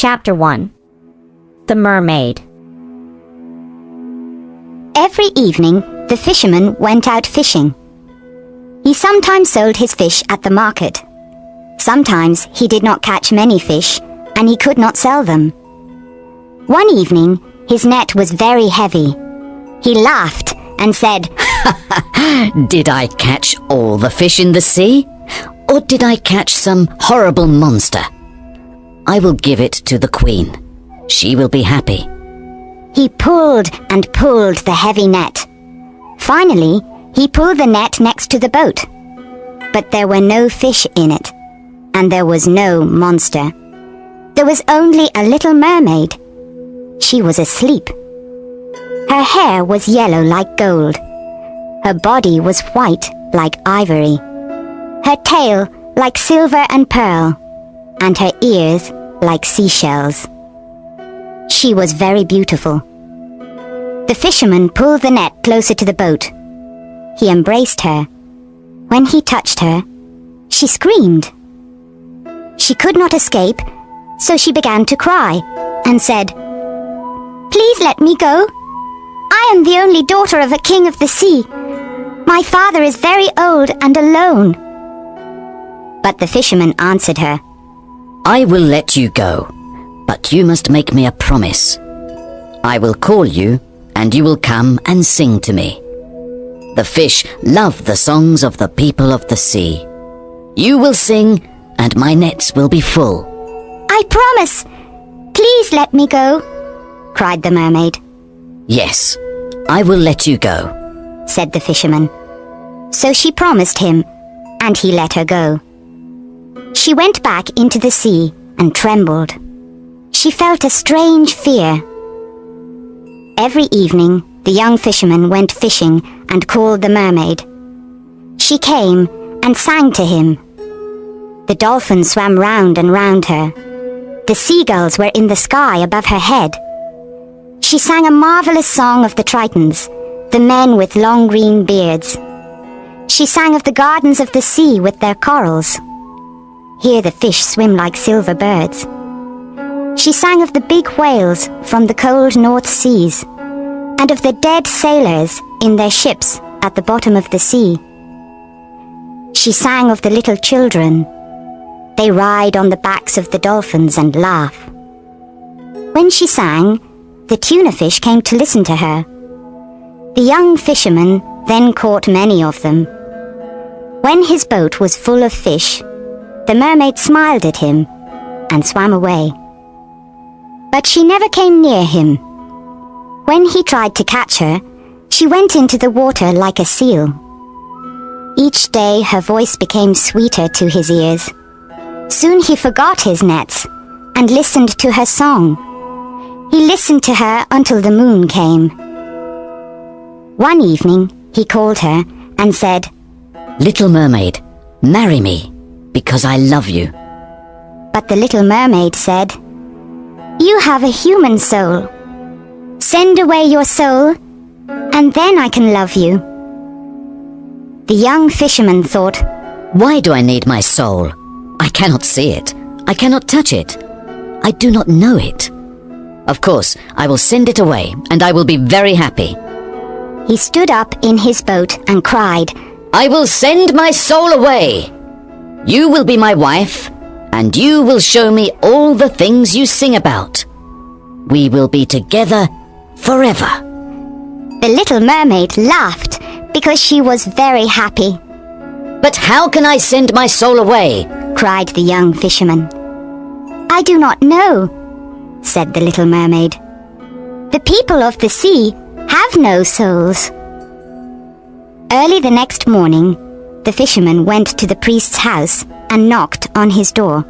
Chapter 1. The Mermaid. Every evening, the fisherman went out fishing. He sometimes sold his fish at the market. Sometimes he did not catch many fish, and he could not sell them. One evening, his net was very heavy. He laughed and said, Did I catch all the fish in the sea? Or did I catch some horrible monster? I will give it to the queen. She will be happy. He pulled and pulled the heavy net. Finally, he pulled the net next to the boat. But there were no fish in it, and there was no monster. There was only a little mermaid. She was asleep. Her hair was yellow like gold. Her body was white like ivory. Her tail like silver and pearl, and her ears like seashells. She was very beautiful. The fisherman pulled the net closer to the boat. He embraced her. When he touched her, she screamed. She could not escape, so she began to cry and said, "Please let me go. I am the only daughter of a king of the sea. My father is very old and alone." But the fisherman answered her, I will let you go, but you must make me a promise. I will call you, and you will come and sing to me. The fish love the songs of the people of the sea. You will sing, and my nets will be full. "I promise. Please let me go," cried the mermaid. Yes, I will let you go, said the fisherman. So she promised him, and he let her go. She went back into the sea and trembled. She felt a strange fear. Every evening, the young fisherman went fishing and called the mermaid. She came and sang to him. The dolphins swam round and round her. The seagulls were in the sky above her head. She sang a marvelous song of the Tritons, the men with long green beards. She sang of the gardens of the sea with their corals. Here the fish swim like silver birds. She sang of the big whales from the cold North Seas, and of the dead sailors in their ships at the bottom of the sea. She sang of the little children. They ride on the backs of the dolphins and laugh. When she sang, the tuna fish came to listen to her. The young fisherman then caught many of them. When his boat was full of fish, the mermaid smiled at him and swam away. But she never came near him. When he tried to catch her, she went into the water like a seal. Each day her voice became sweeter to his ears. Soon he forgot his nets and listened to her song. He listened to her until the moon came. One evening, he called her and said, Little mermaid, marry me, because I love you. But the little mermaid said, You have a human soul. Send away your soul, and then I can love you. The young fisherman thought, Why do I need my soul? I cannot see it. I cannot touch it. I do not know it. Of course, I will send it away, and I will be very happy. He stood up in his boat and cried, I will send my soul away. You will be my wife, and you will show me all the things you sing about. We will be together forever. The little mermaid laughed because she was very happy. But how can I send my soul away? Cried the young fisherman. I do not know, said the little mermaid. The people of the sea have no souls. Early the next morning, the fisherman went to the priest's house and knocked on his door.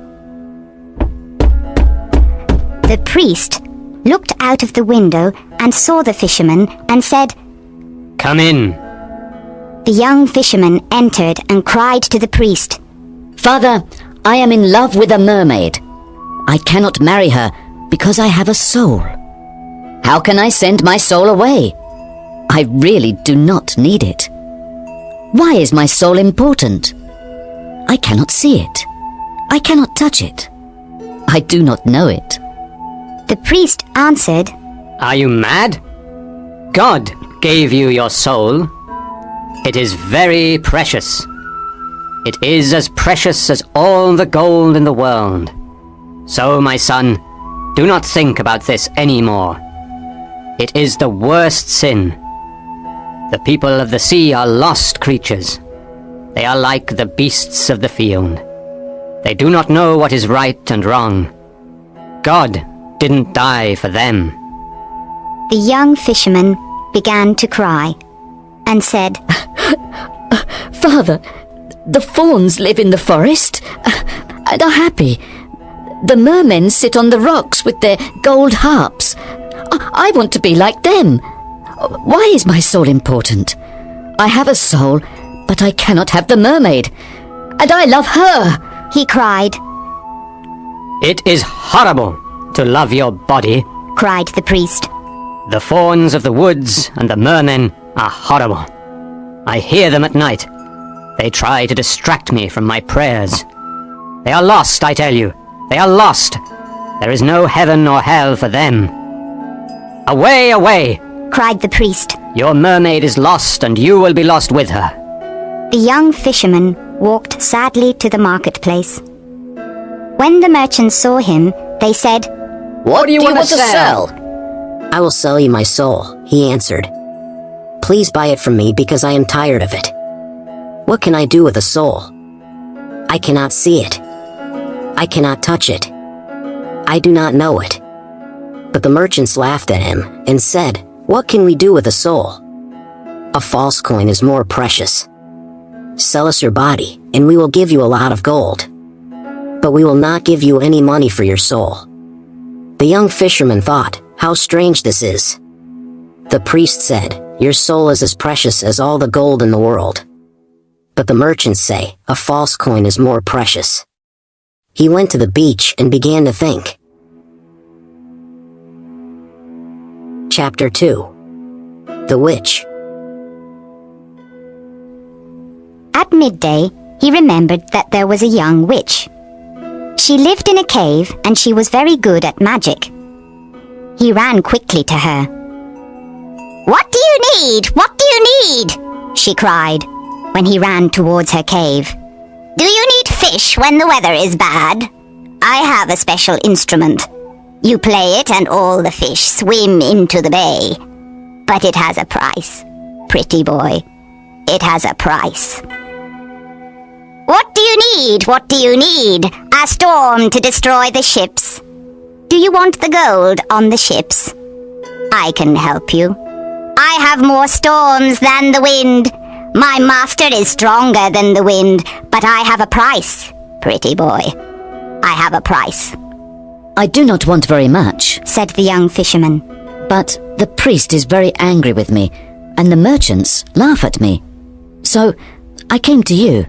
The priest looked out of the window and saw the fisherman and said, Come in. The young fisherman entered and cried to the priest, Father, I am in love with a mermaid. I cannot marry her because I have a soul. How can I send my soul away? I really do not need it. Why is my soul important? I cannot see it. I cannot touch it. I do not know it. The priest answered, Are you mad? God gave you your soul. It is very precious. It is as precious as all the gold in the world. So, my son, do not think about this anymore. It is the worst sin. The people of the sea are lost creatures. They are like the beasts of the field. They do not know what is right and wrong. God didn't die for them. The young fisherman began to cry and said, Father, the fawns live in the forest and are happy. The mermen sit on the rocks with their gold harps. I want to be like them. Why is my soul important? I have a soul, but I cannot have the mermaid. And I love her, he cried. It is horrible to love your body. Cried the priest. The fawns of the woods and the mermen are horrible. I hear them at night. They try to distract me from my prayers. They are lost, I tell you. They are lost. There is no heaven or hell for them. Away, away! Cried the priest. Your mermaid is lost, and you will be lost with her. The young fisherman walked sadly to the marketplace. When the merchants saw him, they said, What do you want to sell? I will sell you my soul, he answered. Please buy it from me because I am tired of it. What can I do with a soul? I cannot see it. I cannot touch it. I do not know it. But the merchants laughed at him and said, What can we do with a soul? A false coin is more precious. Sell us your body, and we will give you a lot of gold. But we will not give you any money for your soul. The young fisherman thought, How strange this is. The priest said, Your soul is as precious as all the gold in the world. But the merchants say, A false coin is more precious. He went to the beach and began to think. Chapter 2. The Witch. At midday, he remembered that there was a young witch. She lived in a cave and she was very good at magic. He ran quickly to her. What do you need? What do you need? She cried when he ran towards her cave. Do you need fish when the weather is bad? I have a special instrument. You play it and all the fish swim into the bay. But it has a price, pretty boy. It has a price. What do you need? What do you need? A storm to destroy the ships. Do you want the gold on the ships? I can help you. I have more storms than the wind. My master is stronger than the wind, but I have a price, pretty boy. I have a price. I do not want very much, said the young fisherman. But the priest is very angry with me, and the merchants laugh at me. So I came to you,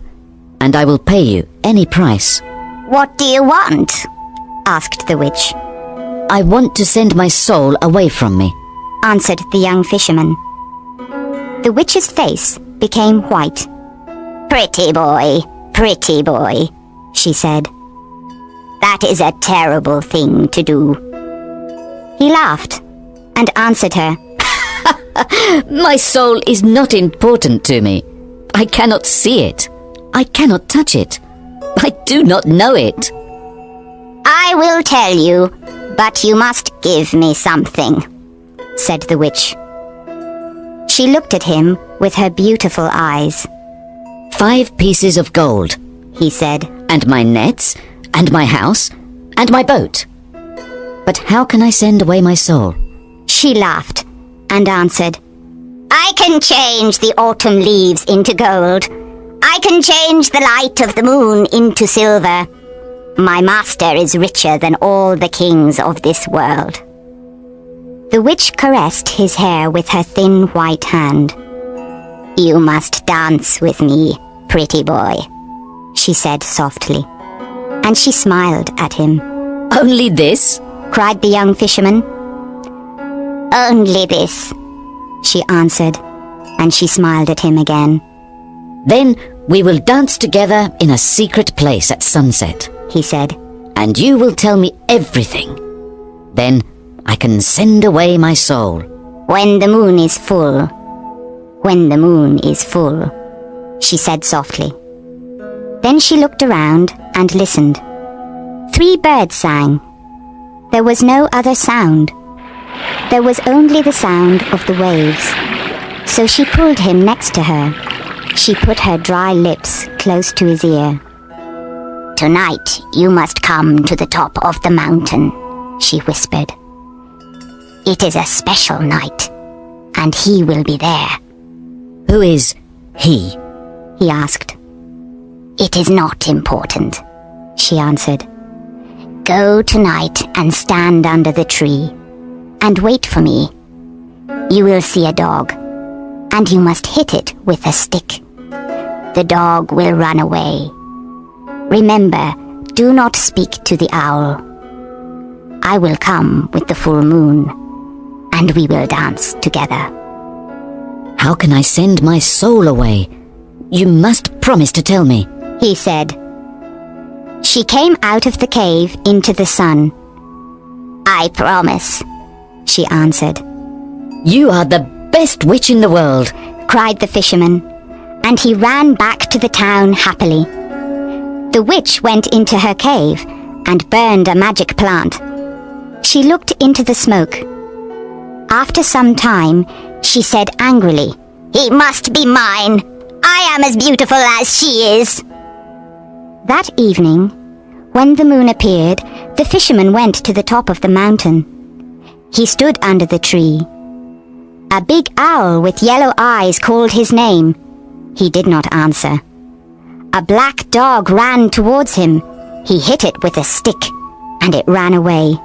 and I will pay you any price. What do you want? Asked the witch. I want to send my soul away from me, answered the young fisherman. The witch's face became white. Pretty boy, she said. That is a terrible thing to do. He laughed and answered her. My soul is not important to me. I cannot see it. I cannot touch it. I do not know it. I will tell you, but you must give me something, said the witch. She looked at him with her beautiful eyes. 5 pieces of gold, he said, and my nets, and my house, and my boat. But how can I send away my soul? She laughed and answered, I can change the autumn leaves into gold. I can change the light of the moon into silver. My master is richer than all the kings of this world. The witch caressed his hair with her thin white hand. You must dance with me, pretty boy, she said softly. And she smiled at him. Only this? Cried the young fisherman. Only this, she answered, and she smiled at him again. Then we will dance together in a secret place at sunset, he said. And you will tell me everything. Then I can send away my soul. When the moon is full. When the moon is full, she said softly. Then she looked around and listened. 3 birds sang. There was no other sound. There was only the sound of the waves. So she pulled him next to her. She put her dry lips close to his ear. Tonight you must come to the top of the mountain, she whispered. It is a special night, and he will be there. Who is he? He asked. It is not important, she answered. Go tonight and stand under the tree, and wait for me. You will see a dog, and you must hit it with a stick. The dog will run away. Remember, do not speak to the owl. I will come with the full moon, and we will dance together. How can I send my soul away? You must promise to tell me, he said. She came out of the cave into the sun. I promise, she answered. You are the best witch in the world, cried the fisherman, and he ran back to the town happily. The witch went into her cave and burned a magic plant. She looked into the smoke. After some time, she said angrily, He must be mine. I am as beautiful as she is. That evening, when the moon appeared, the fisherman went to the top of the mountain. He stood under the tree. A big owl with yellow eyes called his name. He did not answer. A black dog ran towards him. He hit it with a stick, and it ran away.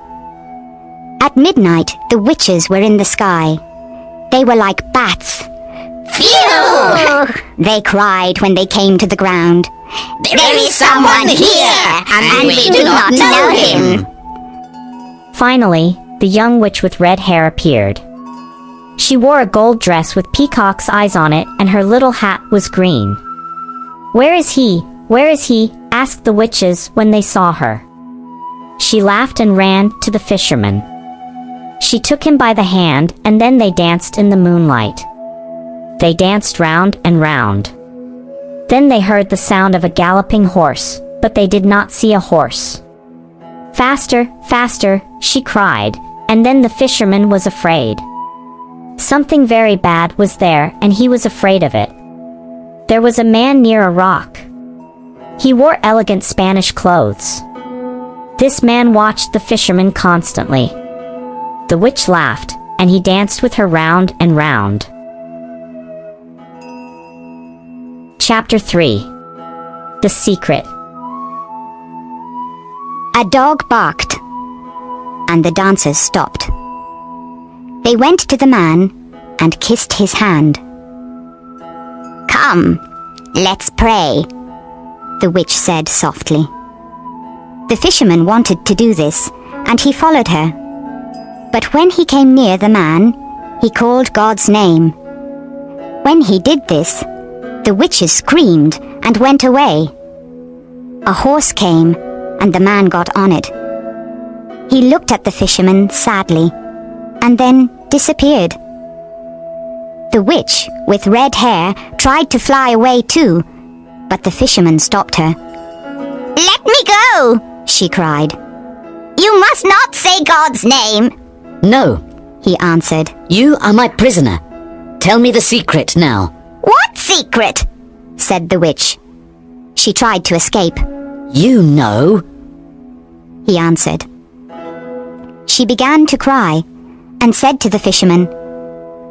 At midnight, the witches were in the sky. They were like bats. Phew! They cried when they came to the ground. There is someone here, and we do not know him. Finally, the young witch with red hair appeared. She wore a gold dress with peacock's eyes on it, and her little hat was green. Where is he? Where is he? Asked the witches when they saw her. She laughed and ran to the fisherman. She took him by the hand, and then they danced in the moonlight. They danced round and round. Then they heard the sound of a galloping horse, but they did not see a horse. Faster, faster, she cried, and then the fisherman was afraid. Something very bad was there, and he was afraid of it. There was a man near a rock. He wore elegant Spanish clothes. This man watched the fisherman constantly. The witch laughed, and he danced with her round and round. Chapter 3. The Secret. A dog barked, and the dancers stopped. They went to the man and kissed his hand. Come, let's pray, the witch said softly. The fisherman wanted to do this, and he followed her. But when he came near the man, he called God's name. When he did this, the witches screamed and went away. A horse came, and the man got on it. He looked at the fisherman sadly, and then disappeared. The witch, with red hair, tried to fly away too, but the fisherman stopped her. Let me go, she cried. You must not say God's name. No, he answered. You are my prisoner. Tell me the secret now. What secret? Said the witch. She tried to escape. You know, he answered. She began to cry and said to the fisherman,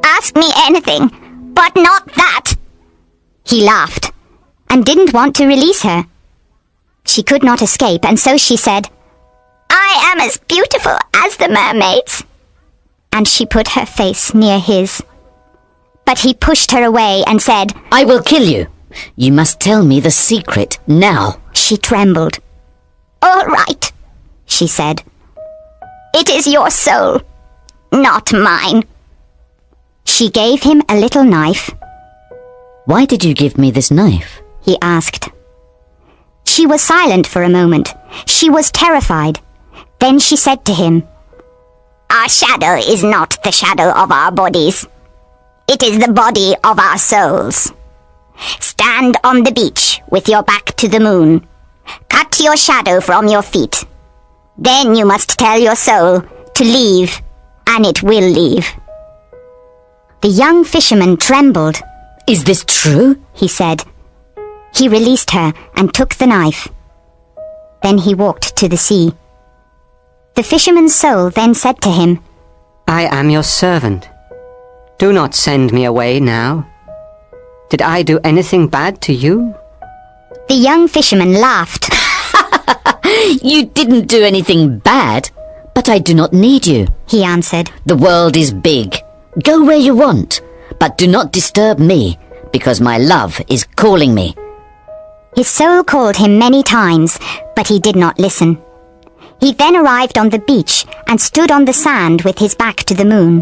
Ask me anything, but not that. He laughed and didn't want to release her. She could not escape, and so she said, I am as beautiful as the mermaids. And she put her face near his. But he pushed her away and said, I will kill you. You must tell me the secret now. She trembled. All right, she said. It is your soul, not mine. She gave him a little knife. Why did you give me this knife? He asked. She was silent for a moment. She was terrified. Then she said to him, Our shadow is not the shadow of our bodies. It is the body of our souls. Stand on the beach with your back to the moon. Cut your shadow from your feet. Then you must tell your soul to leave, and it will leave. The young fisherman trembled. Is this true? He said. He released her and took the knife. Then he walked to the sea. The fisherman's soul then said to him, I am your servant. Do not send me away now. Did I do anything bad to you? The young fisherman laughed. You didn't do anything bad, but I do not need you. He answered. The world is big. Go where you want, but do not disturb me, because my love is calling me. His soul called him many times, but he did not listen. He then arrived on the beach and stood on the sand with his back to the moon.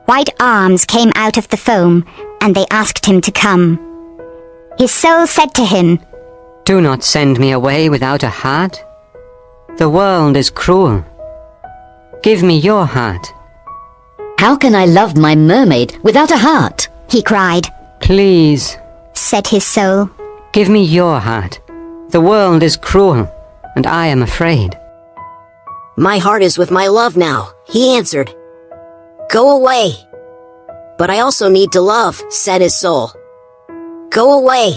White arms came out of the foam, and they asked him to come. His soul said to him, Do not send me away without a heart. The world is cruel. Give me your heart. How can I love my mermaid without a heart? He cried. Please, Said his soul. give me your heart. The world is cruel, and I am afraid. My heart is with my love now, he answered. Go away. But I also need to love, said his soul. Go away.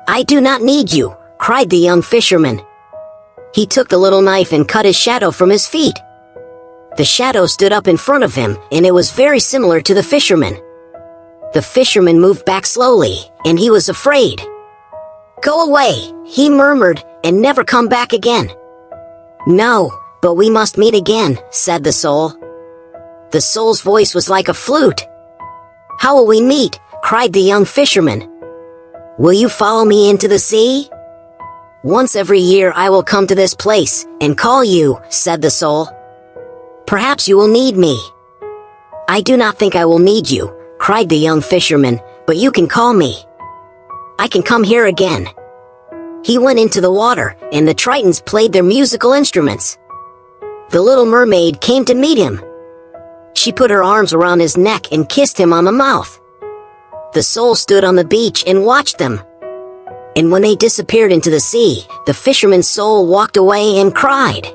I do not need you, cried the young fisherman. He took the little knife and cut his shadow from his feet. The shadow stood up in front of him, and it was very similar to the fisherman. The fisherman moved back slowly, and he was afraid. Go away, he murmured, and never come back again. No, but we must meet again, said the soul. The soul's voice was like a flute. How will we meet? Cried the young fisherman. Will you follow me into the sea? Once every year I will come to this place and call you, said the soul. Perhaps you will need me. I do not think I will need you, cried the young fisherman, but you can call me. I can come here again. He went into the water, and the tritons played their musical instruments. The little mermaid came to meet him. She put her arms around his neck and kissed him on the mouth. The soul stood on the beach and watched them. And when they disappeared into the sea, the fisherman's soul walked away and cried.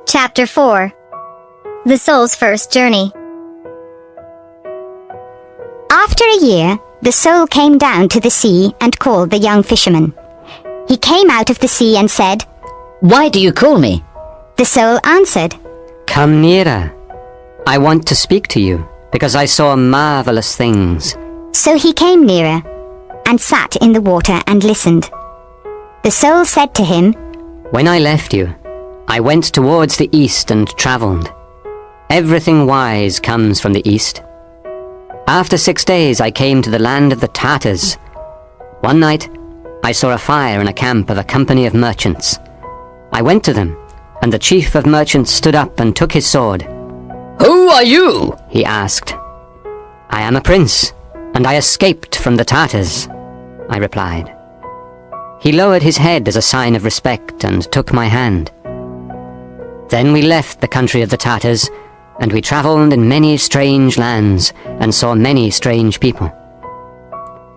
Chapter 4. The Soul's First Journey. After a year, the soul came down to the sea and called the young fisherman. He came out of the sea and said, Why do you call me? The soul answered, Come nearer. I want to speak to you, because I saw marvelous things. So he came nearer and sat in the water and listened. The soul said to him, When I left you, I went towards the east and travelled. Everything wise comes from the east. After 6 days I came to the land of the Tartars. One night I saw a fire in a camp of a company of merchants. I went to them, and the chief of merchants stood up and took his sword. Who are you? He asked. I am a prince, and I escaped from the Tartars, I replied. He lowered his head as a sign of respect and took my hand. Then we left the country of the Tartars, and we travelled in many strange lands and saw many strange people.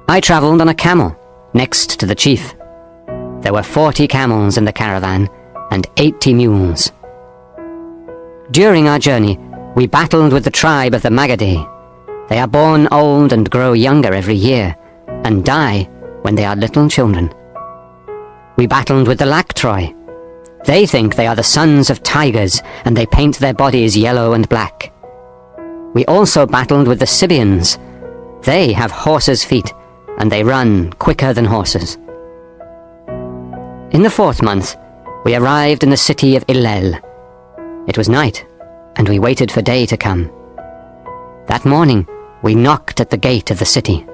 I travelled on a camel, next to the chief. There were 40 camels in the caravan, and 80 mules. During our journey, we battled with the tribe of the Magaday. They are born old and grow younger every year, and die when they are little children. We battled with the Lactroi. They think they are the sons of tigers, and they paint their bodies yellow and black. We also battled with the Sibians. They have horses' feet, and they run quicker than horses. In the 4th month, we arrived in the city of Illel. It was night, and we waited for day to come. That morning, we knocked at the gate of the city.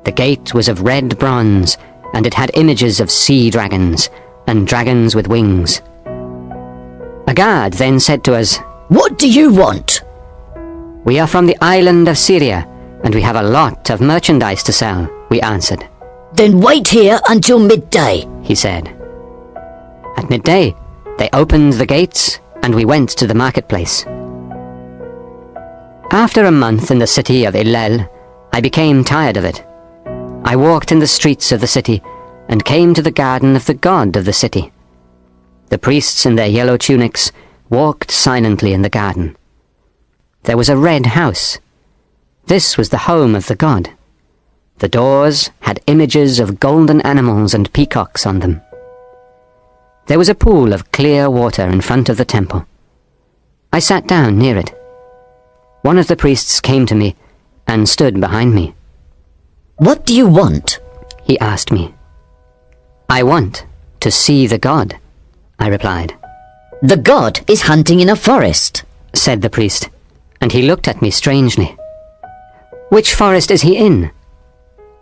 The gate was of red bronze, and it had images of sea dragons, and dragons with wings. A guard then said to us, What do you want? We are from the island of Syria, and we have a lot of merchandise to sell, we answered. Then wait here until midday. He said. At midday, they opened the gates, and we went to the marketplace. After a month in the city of Hillel, I became tired of it. I walked in the streets of the city and came to the garden of the god of the city. The priests in their yellow tunics walked silently in the garden. There was a red house. This was the home of the god. The doors had images of golden animals and peacocks on them. There was a pool of clear water in front of the temple. I sat down near it. One of the priests came to me and stood behind me. What do you want? He asked me. I want to see the god, I replied. The god is hunting in a forest, Said the priest, and he looked at me strangely. Which forest is he in?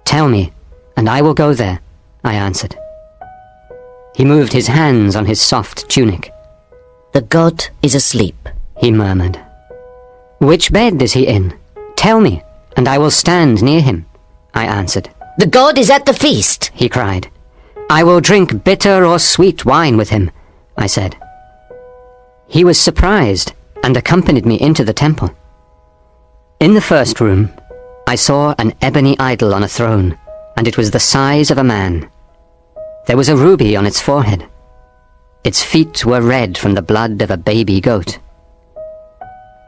Tell me, and I will go there, I answered. He moved his hands on his soft tunic. The god is asleep, He murmured. Which bed is he in? Tell me, and I will stand near him, I answered. The god is at the feast, He cried. I will drink bitter or sweet wine with him, I said. He was surprised and accompanied me into the temple. In the first room, I saw an ebony idol on a throne, and it was the size of a man. There was a ruby on its forehead. Its feet were red from the blood of a baby goat.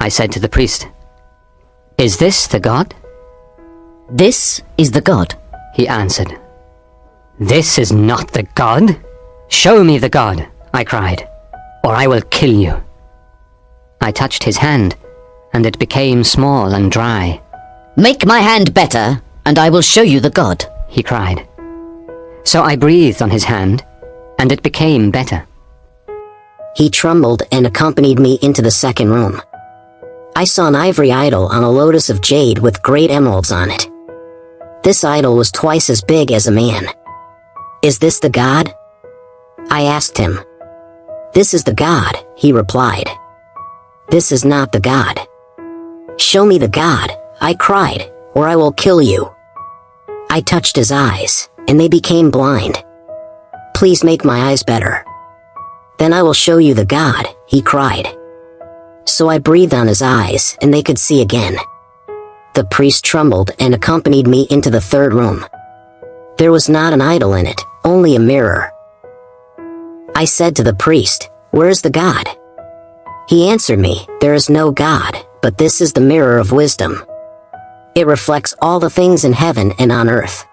I said to the priest, Is this the god? This is the god, He answered. This is not the god. Show me the god, I cried, or I will kill you. I touched his hand, and it became small and dry. Make my hand better, and I will show you the god, He cried. So I breathed on his hand, and it became better. He trembled and accompanied me into the second room. I saw an ivory idol on a lotus of jade with great emeralds on it. This idol was twice as big as a man. Is this the god? I asked him. This is the god, he replied. This is not the god. Show me the god, I cried, or I will kill you. I touched his eyes, and they became blind. Please make my eyes better. Then I will show you the god, he cried. So I breathed on his eyes, and they could see again. The priest trembled and accompanied me into the third room. There was not an idol in it, only a mirror. I said to the priest, Where is the god? He answered me, There is no god, but this is the mirror of wisdom. It reflects all the things in heaven and on earth.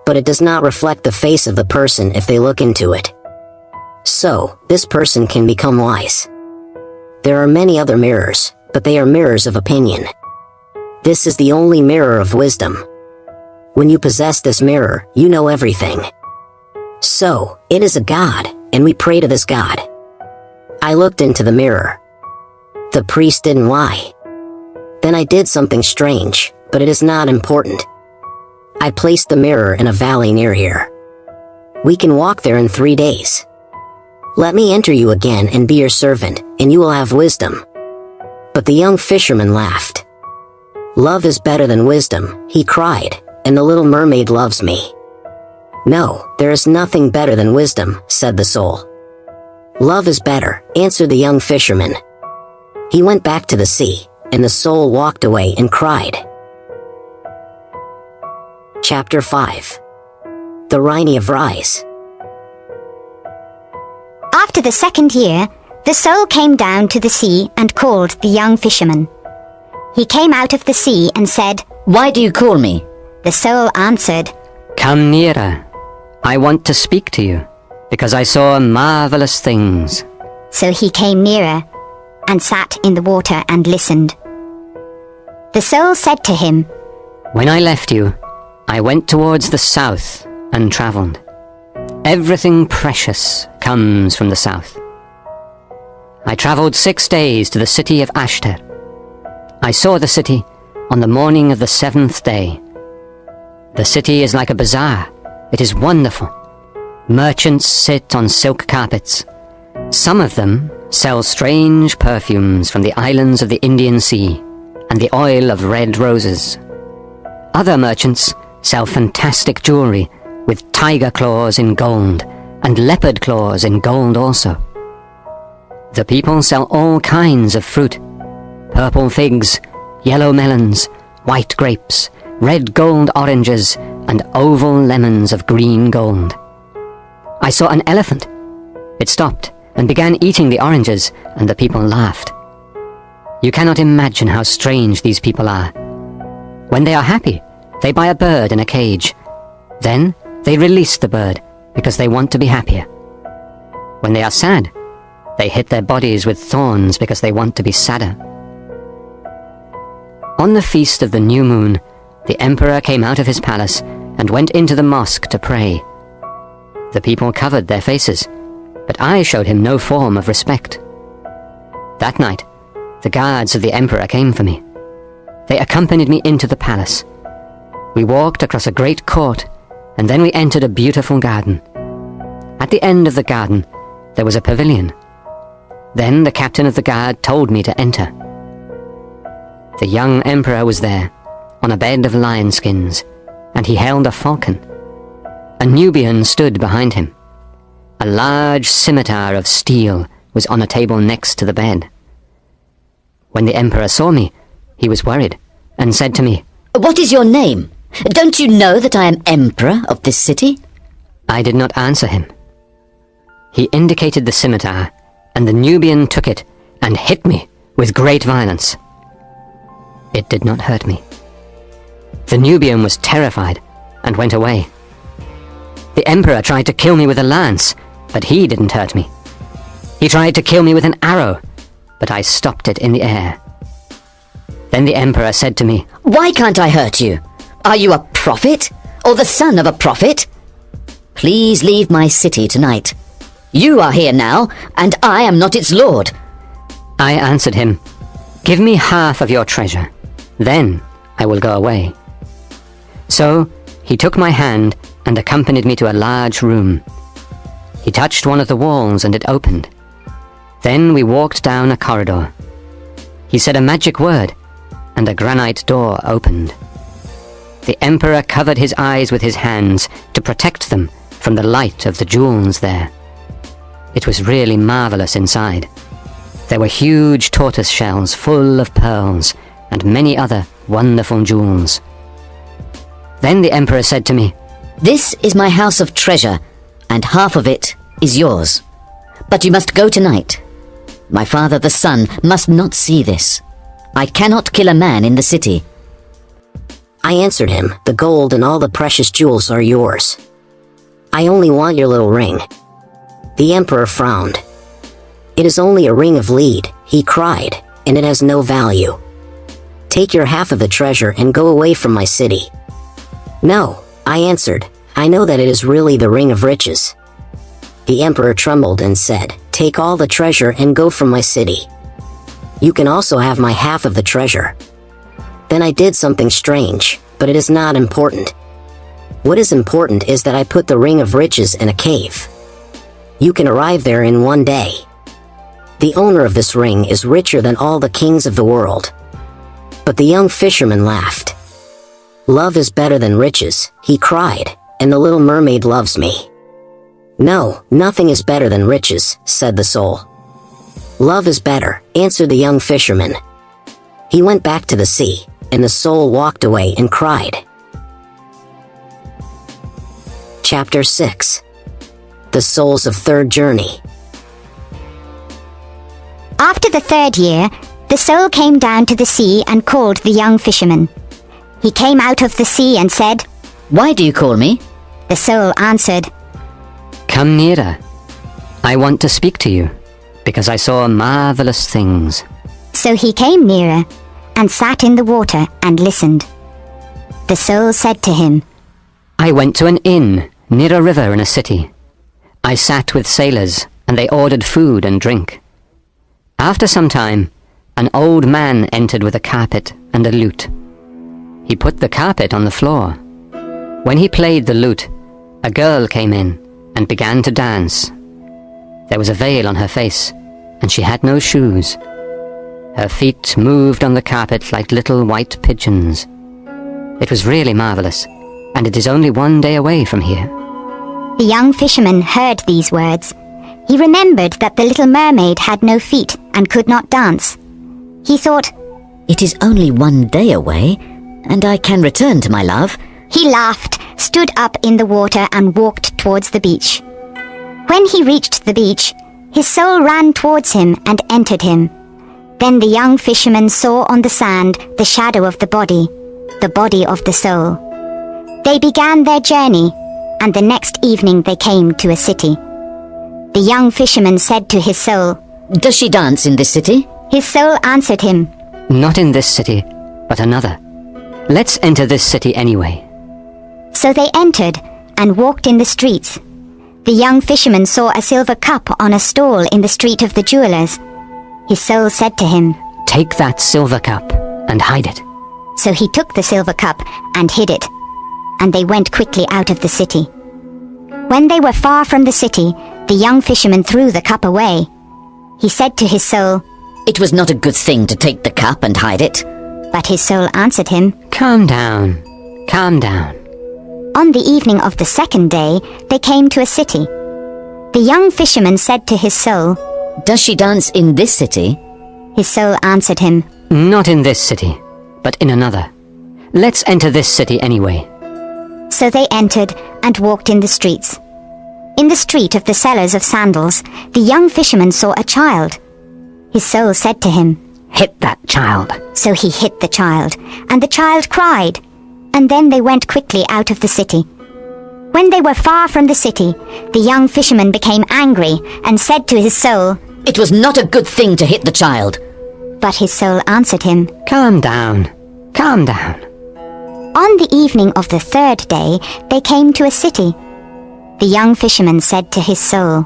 But it does not reflect the face of the person if they look into it. So, this person can become wise. There are many other mirrors, but they are mirrors of opinion. This is the only mirror of wisdom. When you possess this mirror, you know everything. So, it is a god, and we pray to this god. I looked into the mirror. The priest didn't lie. Then I did something strange, but it is not important. I placed the mirror in a valley near here. We can walk there in 3 days. Let me enter you again and be your servant, and you will have wisdom. But the young fisherman laughed. Love is better than wisdom, he cried, and the little mermaid loves me. No, there is nothing better than wisdom, said the soul. Love is better, answered the young fisherman. He went back to the sea, and the soul walked away and cried. Chapter 5. The Rhynie of Rise. After the second year, the soul came down to the sea and called the young fisherman. He came out of the sea and said, Why do you call me? The soul answered, Come nearer. I want to speak to you, because I saw marvelous things. So he came nearer and sat in the water and listened. The soul said to him, When I left you, I went towards the south and travelled. Everything precious comes from the south. I travelled 6 days to the city of Ashtar. I saw the city on the morning of the 7th day. The city is like a bazaar. It is wonderful. Merchants sit on silk carpets. Some of them sell strange perfumes from the islands of the Indian Sea and the oil of red roses. Other merchants sell fantastic jewelry with tiger claws in gold and leopard claws in gold also. The people sell all kinds of fruit. Purple figs, yellow melons, white grapes, red gold oranges, and oval lemons of green gold. I saw an elephant. It stopped and began eating the oranges, and the people laughed. You cannot imagine how strange these people are. When they are happy, they buy a bird in a cage. Then they release the bird because they want to be happier. When they are sad, they hit their bodies with thorns because they want to be sadder. On the feast of the new moon, the emperor came out of his palace and went into the mosque to pray. The people covered their faces, but I showed him no form of respect. That night, the guards of the emperor came for me. They accompanied me into the palace. We walked across a great court, and then we entered a beautiful garden. At the end of the garden, there was a pavilion. Then the captain of the guard told me to enter. The young emperor was there, on a bed of lion skins, and he held a falcon. A Nubian stood behind him. A large scimitar of steel was on a table next to the bed. When the emperor saw me, he was worried, and said to me, What is your name? Don't you know that I am emperor of this city? I did not answer him. He indicated the scimitar, and the Nubian took it and hit me with great violence. It did not hurt me. The Nubian was terrified and went away. The emperor tried to kill me with a lance, but he didn't hurt me. He tried to kill me with an arrow, but I stopped it in the air. Then the emperor said to me, Why can't I hurt you? Are you a prophet? Or the son of a prophet? Please leave my city tonight. You are here now, and I am not its lord. I answered him, Give me half of your treasure, then I will go away. So he took my hand and accompanied me to a large room. He touched one of the walls and it opened. Then we walked down a corridor. He said a magic word, and a granite door opened. The emperor covered his eyes with his hands to protect them from the light of the jewels there. It was really marvelous inside. There were huge tortoise shells full of pearls and many other wonderful jewels. Then the emperor said to me, This is my house of treasure, and half of it is yours. But you must go tonight. My father the sun must not see this. I cannot kill a man in the city. I answered him, The gold and all the precious jewels are yours. I only want your little ring. The emperor frowned. It is only a ring of lead, he cried, and it has no value. Take your half of the treasure and go away from my city. No, I answered, I know that it is really the ring of riches. The emperor trembled and said, Take all the treasure and go from my city. You can also have my half of the treasure. Then I did something strange, but it is not important. What is important is that I put the ring of riches in a cave. You can arrive there in one day. The owner of this ring is richer than all the kings of the world. But the young fisherman laughed. Love is better than riches, he cried, and the little mermaid loves me. No, nothing is better than riches, said the soul. Love is better, answered the young fisherman. He went back to the sea, and the soul walked away and cried. Chapter 6. The Souls of Third Journey. After the third year, the soul came down to the sea and called the young fisherman. He came out of the sea and said, Why do you call me? The soul answered, Come nearer. I want to speak to you, because I saw marvelous things. So he came nearer and sat in the water and listened. The soul said to him, I went to an inn near a river in a city. I sat with sailors, and they ordered food and drink. After some time, an old man entered with a carpet and a lute. He put the carpet on the floor. When he played the lute, a girl came in and began to dance. There was a veil on her face, and she had no shoes. Her feet moved on the carpet like little white pigeons. It was really marvelous, and it is only one day away from here. The young fisherman heard these words. He remembered that the little mermaid had no feet and could not dance. He thought, It is only 1 day away, and I can return to my love. He laughed, stood up in the water and walked towards the beach. When he reached the beach, his soul ran towards him and entered him. Then the young fisherman saw on the sand the shadow of the body of the soul. They began their journey, and the next evening they came to a city. The young fisherman said to his soul, Does she dance in this city? His soul answered him, Not in this city, but another. Let's enter this city anyway. So they entered and walked in the streets. The young fisherman saw a silver cup on a stall in the street of the jewelers. His soul said to him, Take that silver cup and hide it. So he took the silver cup and hid it, and they went quickly out of the city. When they were far from the city, the young fisherman threw the cup away. He said to his soul, It was not a good thing to take the cup and hide it. But his soul answered him, Calm down. Calm down. On the evening of the second day, they came to a city. The young fisherman said to his soul, Does she dance in this city? His soul answered him, Not in this city, but in another. Let's enter this city anyway. So they entered and walked in the streets. In the street of the sellers of sandals, the young fisherman saw a child. His soul said to him, Hit that child. So he hit the child, and the child cried, and then they went quickly out of the city. When they were far from the city, the young fisherman became angry and said to his soul, It was not a good thing to hit the child. But his soul answered him, Calm down. Calm down. On the evening of the third day, they came to a city. The young fisherman said to his soul,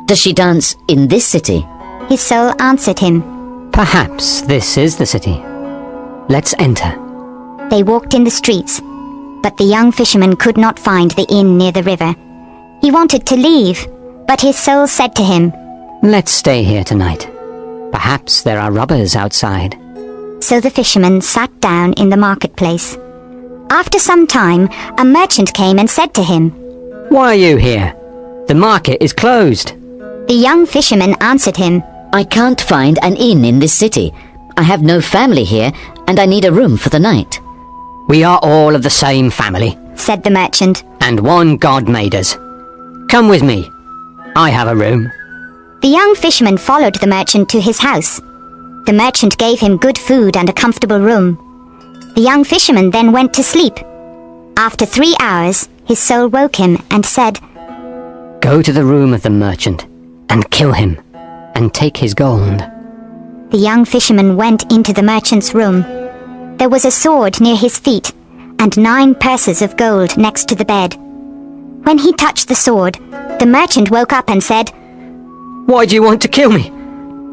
Does she dance in this city? His soul answered him. Perhaps this is the city. Let's enter. They walked in the streets, but the young fisherman could not find the inn near the river. He wanted to leave, but his soul said to him, Let's stay here tonight. Perhaps there are robbers outside. So the fisherman sat down in the marketplace. After some time, a merchant came and said to him, Why are you here? The market is closed. The young fisherman answered him, I can't find an inn in this city. I have no family here, and I need a room for the night. We are all of the same family, said the merchant. and one God made us. Come with me. I have a room. The young fisherman followed the merchant to his house. The merchant gave him good food and a comfortable room. The young fisherman then went to sleep. After 3 hours, his soul woke him and said, Go to the room of the merchant and kill him and take his gold. The young fisherman went into the merchant's room. There was a sword near his feet and 9 purses of gold next to the bed. When he touched the sword, the merchant woke up and said, Why do you want to kill me?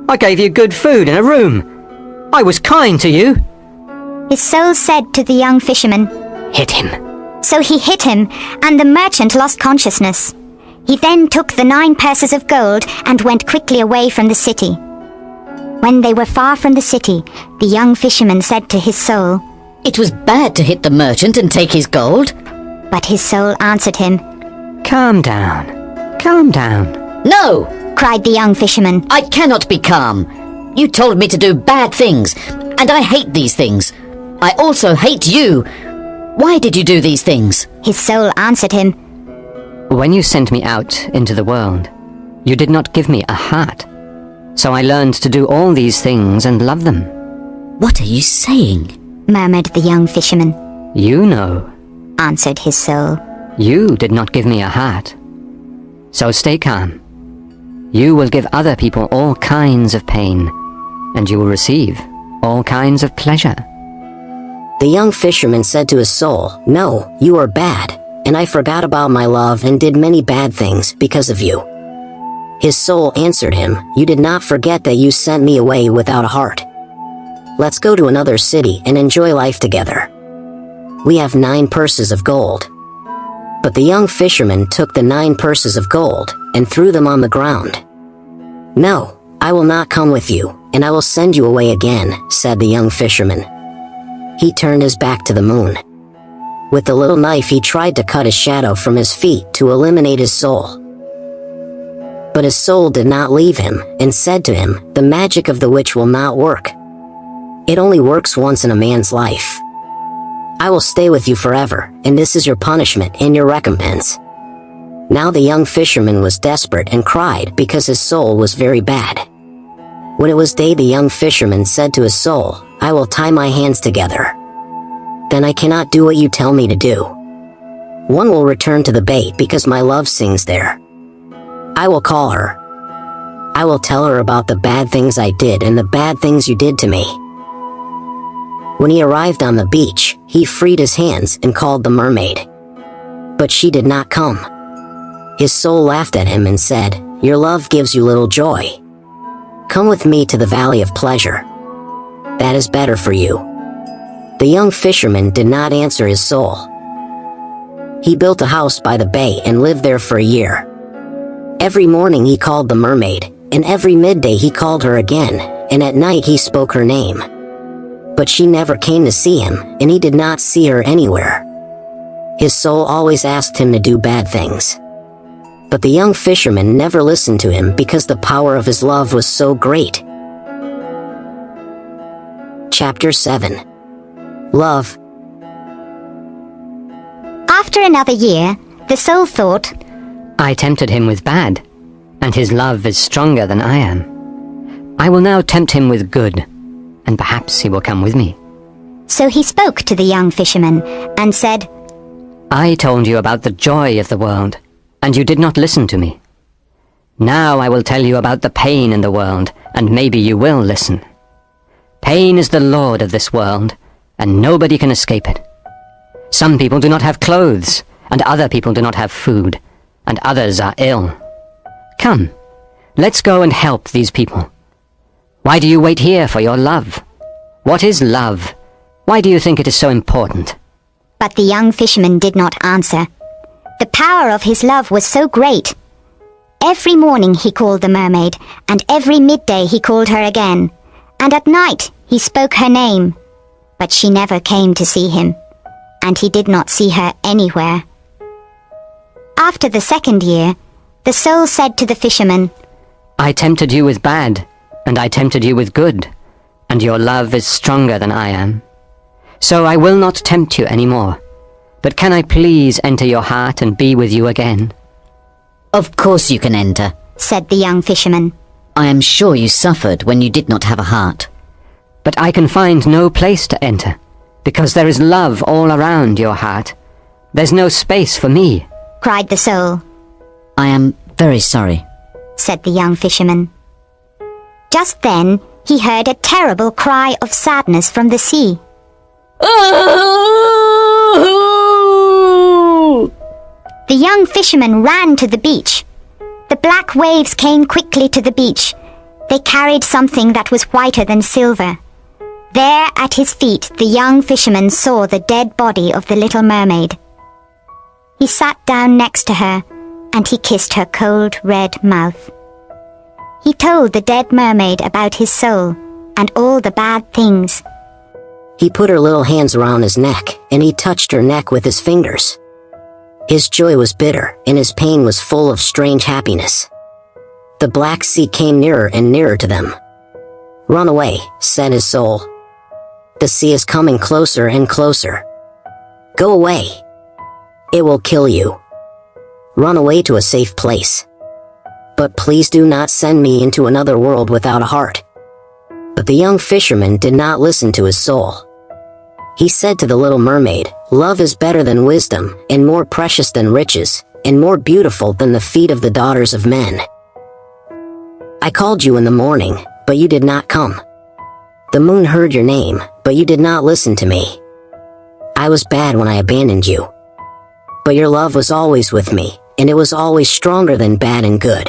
I gave you good food and a room. I was kind to you. His soul said to the young fisherman. Hit him. So he hit him, and the merchant lost consciousness. He then took the 9 purses of gold and went quickly away from the city. When they were far from the city, the young fisherman said to his soul, It was bad to hit the merchant and take his gold. But his soul answered him. Calm down. Calm down. No! Cried the young fisherman. I cannot be calm. You told me to do bad things, and I hate these things. I also hate you. Why did you do these things? His soul answered him. When you sent me out into the world, you did not give me a heart. So I learned to do all these things and love them. What are you saying? Murmured the young fisherman. You know. Answered his soul. You did not give me a heart. So stay calm. You will give other people all kinds of pain, and you will receive all kinds of pleasure. The young fisherman said to his soul, No, you are bad, and I forgot about my love and did many bad things because of you. His soul answered him, You did not forget that you sent me away without a heart. Let's go to another city and enjoy life together. We have 9 purses of gold. But the young fisherman took the 9 purses of gold and threw them on the ground. No, I will not come with you, and I will send you away again, said the young fisherman. He turned his back to the moon. With the little knife he tried to cut his shadow from his feet to eliminate his soul. But his soul did not leave him, and said to him, "The magic of the witch will not work. It only works once in a man's life. I will stay with you forever, and this is your punishment and your recompense." Now the young fisherman was desperate and cried because his soul was very bad. When it was day, the young fisherman said to his soul, "I will tie my hands together. Then I cannot do what you tell me to do. One will return to the bait because my love sings there. I will call her. I will tell her about the bad things I did and the bad things you did to me." When he arrived on the beach, he freed his hands and called the mermaid. But she did not come. His soul laughed at him and said, "Your love gives you little joy. Come with me to the valley of pleasure. That is better for you." The young fisherman did not answer his soul. He built a house by the bay and lived there for a year. Every morning he called the mermaid, and every midday he called her again, and at night he spoke her name. But she never came to see him, and he did not see her anywhere. His soul always asked him to do bad things. But the young fisherman never listened to him because the power of his love was so great. Chapter 7. Love. After another year, the soul thought, I tempted him with bad, and his love is stronger than I am. I will now tempt him with good, and perhaps he will come with me. So he spoke to the young fisherman and said, I told you about the joy of the world, and you did not listen to me. Now I will tell you about the pain in the world, and maybe you will listen. Pain is the lord of this world, and nobody can escape it. Some people do not have clothes, and other people do not have food, and others are ill. Come, let's go and help these people. Why do you wait here for your love? What is love? Why do you think it is so important? But the young fisherman did not answer. The power of his love was so great. Every morning he called the mermaid, and every midday he called her again, and at night he spoke her name. But she never came to see him, and he did not see her anywhere. After the second year, the soul said to the fisherman, I tempted you with bad, and I tempted you with good, and your love is stronger than I am. So I will not tempt you any more. But can I please enter your heart and be with you again? Of course you can enter. said the young fisherman. I am sure you suffered when you did not have a heart. But I can find no place to enter, because there is love all around your heart. There's no space for me, cried the soul. I am very sorry, said the young fisherman. Just then he heard a terrible cry of sadness from the sea. The young fisherman ran to the beach. The black waves came quickly to the beach. They carried something that was whiter than silver. There at his feet the young fisherman saw the dead body of the little mermaid. He sat down next to her, and he kissed her cold red mouth. He told the dead mermaid about his soul and all the bad things. He put her little hands around his neck, and he touched her neck with his fingers. His joy was bitter, and his pain was full of strange happiness. The Black Sea came nearer and nearer to them. Run away, said his soul. The sea is coming closer and closer. Go away. It will kill you. Run away to a safe place. But please do not send me into another world without a heart. But the young fisherman did not listen to his soul. He said to the little mermaid, Love is better than wisdom, and more precious than riches, and more beautiful than the feet of the daughters of men. I called you in the morning, but you did not come. The moon heard your name, but you did not listen to me. I was bad when I abandoned you. But your love was always with me, and it was always stronger than bad and good.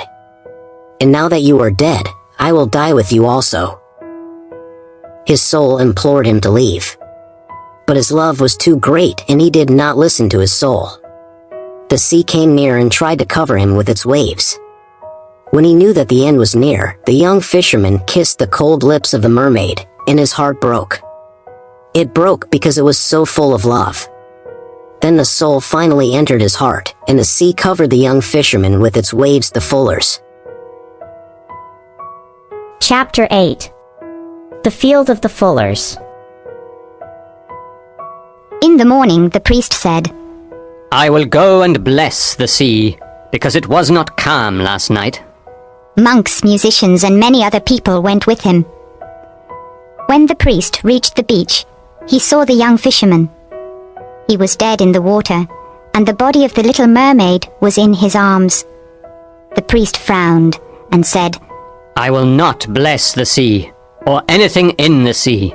And now that you are dead, I will die with you also. His soul implored him to leave. But his love was too great, and he did not listen to his soul. The sea came near and tried to cover him with its waves. When he knew that the end was near, the young fisherman kissed the cold lips of the mermaid, and his heart broke. It broke because it was so full of love. Then the soul finally entered his heart, and the sea covered the young fisherman with its waves the fullers. Chapter 8. The Field of the Fullers. In the morning the priest said, I will go and bless the sea, because it was not calm last night. Monks, musicians, and many other people went with him. When the priest reached the beach, he saw the young fisherman. He was dead in the water, and the body of the little mermaid was in his arms. The priest frowned and said, I will not bless the sea, or anything in the sea.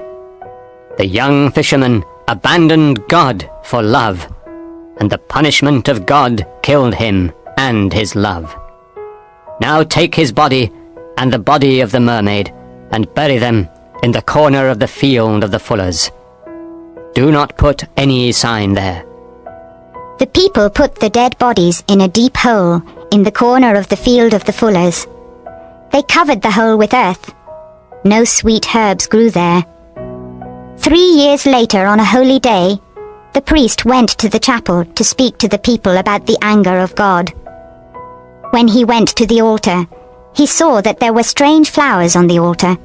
The young fisherman abandoned God for love, and the punishment of God killed him and his love. Now take his body and the body of the mermaid, and bury them in the corner of the field of the fullers. Do not put any sign there. The people put the dead bodies in a deep hole in the corner of the field of the fullers. They covered the hole with earth. No sweet herbs grew there. 3 years later, on a holy day, the priest went to the chapel to speak to the people about the anger of God. When he went to the altar, he saw that there were strange flowers on the altar.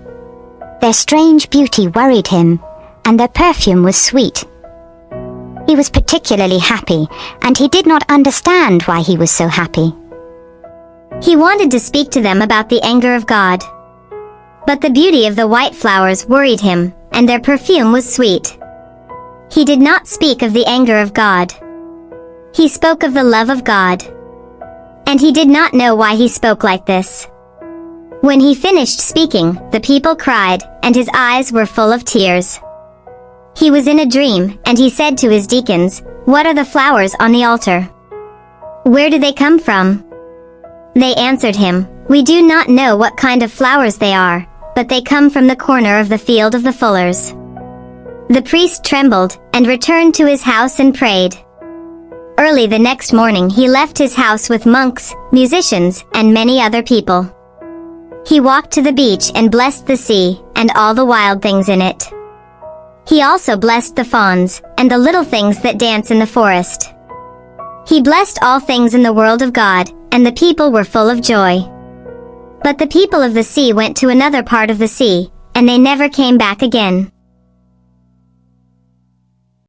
Their strange beauty worried him, and their perfume was sweet. He was particularly happy, and he did not understand why he was so happy. He wanted to speak to them about the anger of God. But the beauty of the white flowers worried him, and their perfume was sweet. He did not speak of the anger of God. He spoke of the love of God. And he did not know why he spoke like this. When he finished speaking, the people cried, and his eyes were full of tears. He was in a dream, and he said to his deacons, What are the flowers on the altar? Where do they come from? They answered him, We do not know what kind of flowers they are, but they come from the corner of the field of the fullers. The priest trembled, and returned to his house and prayed. Early the next morning he left his house with monks, musicians, and many other people. He walked to the beach and blessed the sea, and all the wild things in it. He also blessed the fawns, and the little things that dance in the forest. He blessed all things in the world of God, and the people were full of joy. But the people of the sea went to another part of the sea, and they never came back again.